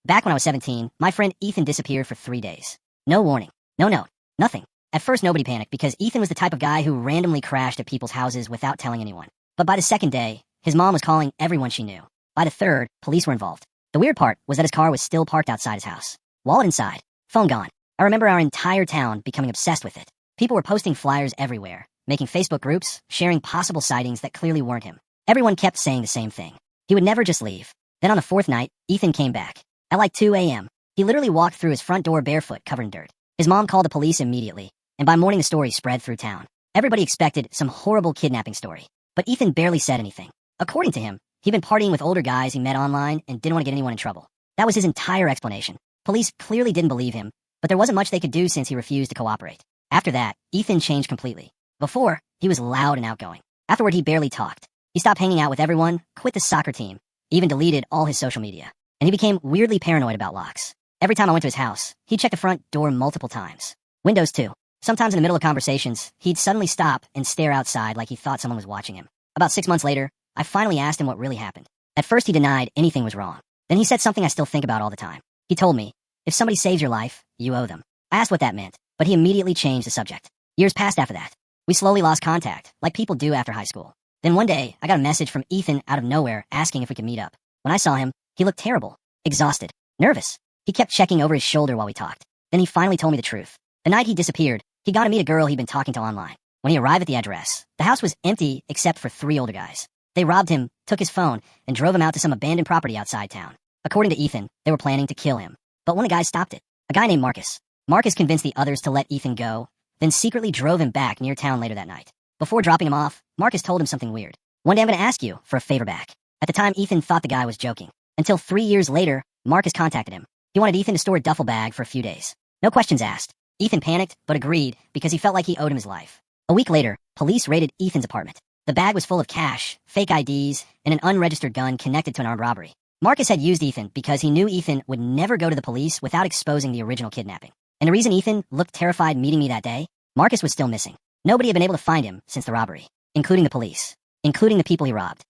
Back when I was 17, my friend Ethan disappeared for 3 days. No warning. No note. Nothing. At first, nobody panicked because Ethan was the type of guy who randomly crashed at people's houses without telling anyone. But by the second day, his mom was calling everyone she knew. By the third, police were involved. The weird part was that his car was still parked outside his house. Wallet inside. Phone gone. I remember our entire town becoming obsessed with it. People were posting flyers everywhere, making Facebook groups, sharing possible sightings that clearly weren't him. Everyone kept saying the same thing. He would never just leave. Then on the fourth night, Ethan came back. At like 2 a.m., he literally walked through his front door barefoot, covered in dirt. His mom called the police immediately, and by morning the story spread through town. Everybody expected some horrible kidnapping story, but Ethan barely said anything. According to him, he'd been partying with older guys he met online and didn't want to get anyone in trouble. That was his entire explanation. Police clearly didn't believe him, but there wasn't much they could do since he refused to cooperate. After that, Ethan changed completely. Before, he was loud and outgoing. Afterward, he barely talked. He stopped hanging out with everyone, quit the soccer team, even deleted all his social media. And he became weirdly paranoid about locks. Every time I went to his house, he'd check the front door multiple times. Windows too. Sometimes in the middle of conversations, he'd suddenly stop and stare outside like he thought someone was watching him. About 6 months later, I finally asked him what really happened. At first he denied anything was wrong. Then he said something I still think about all the time. He told me, if somebody saves your life, you owe them. I asked what that meant, but he immediately changed the subject. Years passed after that. We slowly lost contact, like people do after high school. Then one day, I got a message from Ethan out of nowhere asking if we could meet up. When I saw him, he looked terrible, exhausted, nervous. He kept checking over his shoulder while we talked. Then he finally told me the truth. The night he disappeared, he got to meet a girl he'd been talking to online. When he arrived at the address, the house was empty except for 3 older guys. They robbed him, took his phone, and drove him out to some abandoned property outside town. According to Ethan, they were planning to kill him. But one of the guys stopped it. A guy named Marcus. Marcus convinced the others to let Ethan go, then secretly drove him back near town later that night. Before dropping him off, Marcus told him something weird. One day I'm going to ask you for a favor back. At the time, Ethan thought the guy was joking. Until 3 years later, Marcus contacted him. He wanted Ethan to store a duffel bag for a few days. No questions asked. Ethan panicked, but agreed because he felt like he owed him his life. A week later, police raided Ethan's apartment. The bag was full of cash, fake IDs, and an unregistered gun connected to an armed robbery. Marcus had used Ethan because he knew Ethan would never go to the police without exposing the original kidnapping. And the reason Ethan looked terrified meeting me that day, Marcus was still missing. Nobody had been able to find him since the robbery, including the police, including the people he robbed.